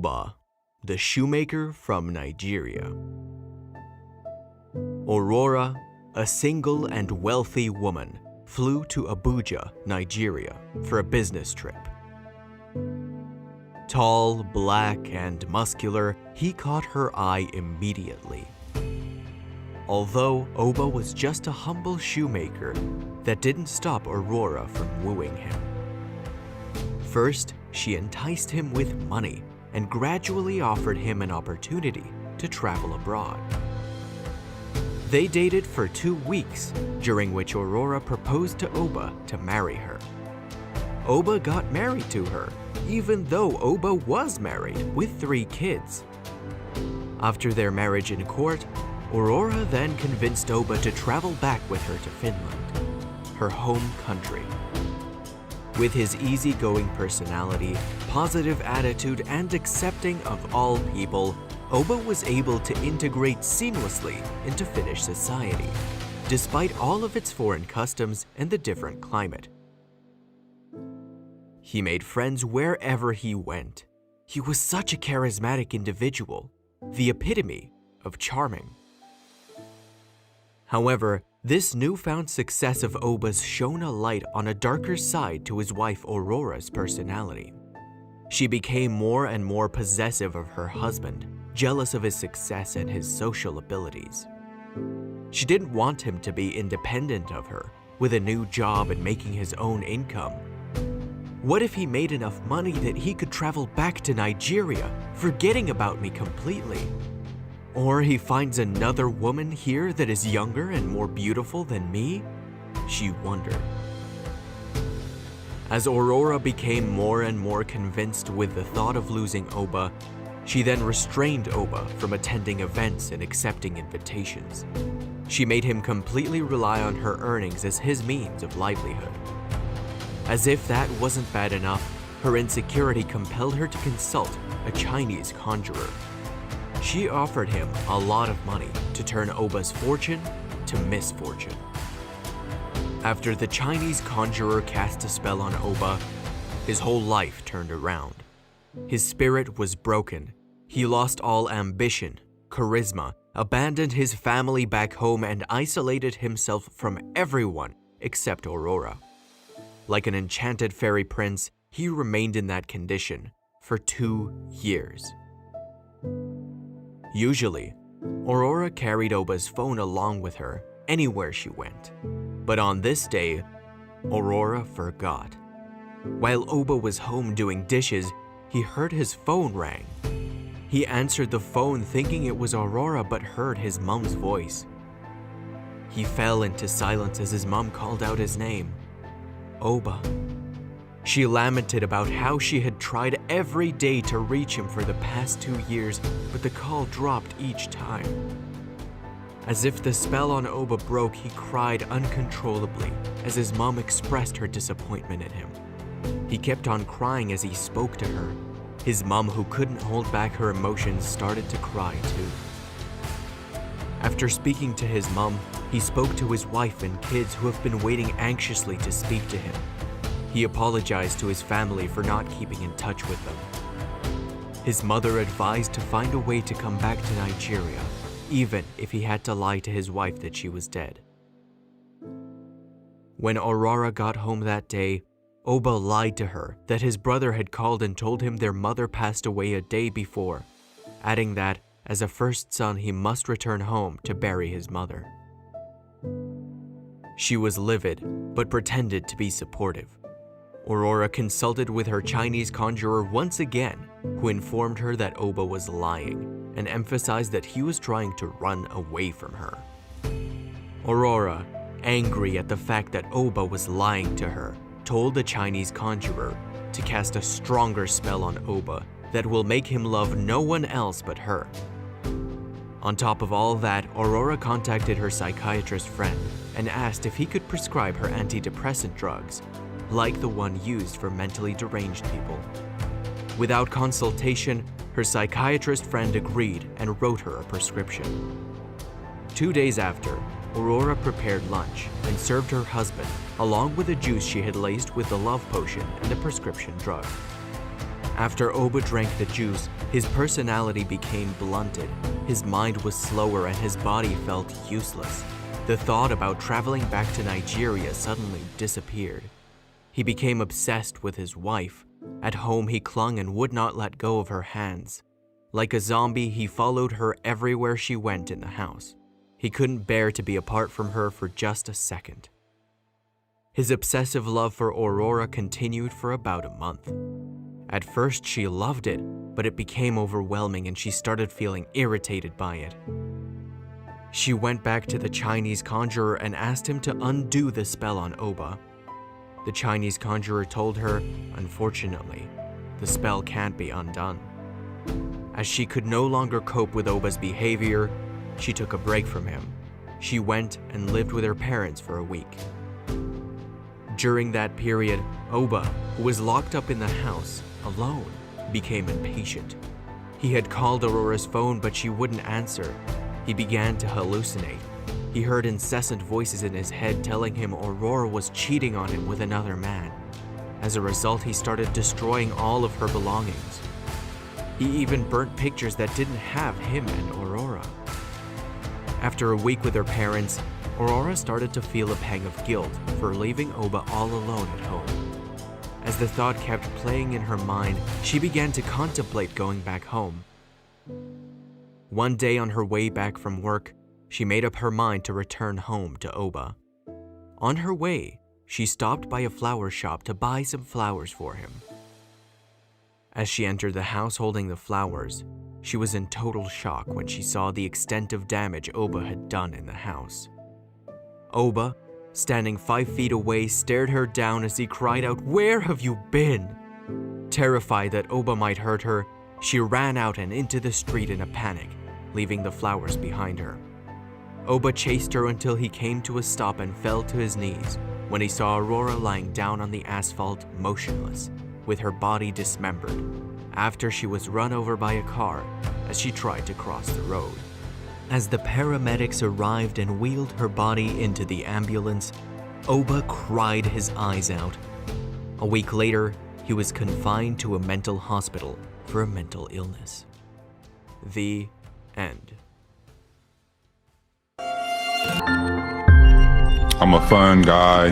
Oba the Shoemaker from Nigeria. Aurora, a single and wealthy woman, flew to Abuja, Nigeria, for a business trip. Tall, black, and muscular, he caught her eye immediately. Although Oba was just a humble shoemaker, that didn't stop Aurora from wooing him. First, she enticed him with money and gradually offered him an opportunity to travel abroad. They dated for 2 weeks, during which Aurora proposed to Oba to marry her. Oba got married to her, even though Oba was married with 3 kids. After their marriage in court, Aurora then convinced Oba to travel back with her to Finland, her home country. With his easygoing personality, positive attitude, and accepting of all people, Oba was able to integrate seamlessly into Finnish society, despite all of its foreign customs and the different climate. He made friends wherever he went. He was such a charismatic individual, the epitome of charming. However, this newfound success of Oba's shone a light on a darker side to his wife Aurora's personality. She became more and more possessive of her husband, jealous of his success and his social abilities. She didn't want him to be independent of her, with a new job and making his own income. What if he made enough money that he could travel back to Nigeria, forgetting about me completely? Or he finds another woman here that is younger and more beautiful than me? She wondered. As Aurora became more and more convinced with the thought of losing Oba, she then restrained Oba from attending events and accepting invitations. She made him completely rely on her earnings as his means of livelihood. As if that wasn't bad enough, her insecurity compelled her to consult a Chinese conjurer. She offered him a lot of money to turn Oba's fortune to misfortune. After the Chinese conjurer cast a spell on Oba, his whole life turned around. His spirit was broken. He lost all ambition, charisma, abandoned his family back home, and isolated himself from everyone except Aurora. Like an enchanted fairy prince, he remained in that condition for 2 years. Usually, Aurora carried Oba's phone along with her anywhere she went. But on this day, Aurora forgot. While Oba was home doing dishes, he heard his phone ring. He answered the phone thinking it was Aurora but heard his mom's voice. He fell into silence as his mom called out his name, Oba. She lamented about how she had tried every day to reach him for the past 2 years, but the call dropped each time. As if the spell on Oba broke, he cried uncontrollably as his mom expressed her disappointment in him. He kept on crying as he spoke to her. His mom, who couldn't hold back her emotions, started to cry too. After speaking to his mom, he spoke to his wife and kids who have been waiting anxiously to speak to him. He apologized to his family for not keeping in touch with them. His mother advised to find a way to come back to Nigeria, even if he had to lie to his wife that she was dead. When Aurora got home that day, Oba lied to her that his brother had called and told him their mother passed away a day before, adding that as a first son he must return home to bury his mother. She was livid, but pretended to be supportive. Aurora consulted with her Chinese conjurer once again, who informed her that Oba was lying and emphasized that he was trying to run away from her. Aurora, angry at the fact that Oba was lying to her, told the Chinese conjurer to cast a stronger spell on Oba that will make him love no one else but her. On top of all that, Aurora contacted her psychiatrist friend and asked if he could prescribe her antidepressant drugs, like the one used for mentally deranged people. Without consultation, her psychiatrist friend agreed and wrote her a prescription. 2 days after, Aurora prepared lunch and served her husband, along with a juice she had laced with the love potion and the prescription drug. After Oba drank the juice, his personality became blunted, his mind was slower and his body felt useless. The thought about traveling back to Nigeria suddenly disappeared. He became obsessed with his wife. At home, he clung and would not let go of her hands. Like a zombie, he followed her everywhere she went in the house. He couldn't bear to be apart from her for just a second. His obsessive love for Aurora continued for about a month. At first, she loved it, but it became overwhelming and she started feeling irritated by it. She went back to the Chinese conjurer and asked him to undo the spell on Oba. The Chinese conjurer told her, unfortunately, the spell can't be undone. As she could no longer cope with Oba's behavior, she took a break from him. She went and lived with her parents for a week. During that period, Oba, who was locked up in the house, alone, became impatient. He had called Aurora's phone, but she wouldn't answer. He began to hallucinate. He heard incessant voices in his head telling him Aurora was cheating on him with another man. As a result, he started destroying all of her belongings. He even burnt pictures that didn't have him and Aurora. After a week with her parents, Aurora started to feel a pang of guilt for leaving Oba all alone at home. As the thought kept playing in her mind, she began to contemplate going back home. One day on her way back from work, she made up her mind to return home to Oba. On her way, she stopped by a flower shop to buy some flowers for him. As she entered the house holding the flowers, she was in total shock when she saw the extent of damage Oba had done in the house. Oba, standing 5 feet away, stared her down as he cried out, "Where have you been?" Terrified that Oba might hurt her, she ran out and into the street in a panic, leaving the flowers behind her. Oba chased her until he came to a stop and fell to his knees when he saw Aurora lying down on the asphalt, motionless, with her body dismembered, after she was run over by a car as she tried to cross the road. As the paramedics arrived and wheeled her body into the ambulance, Oba cried his eyes out. A week later, he was confined to a mental hospital for a mental illness. The end. I'm a fun guy.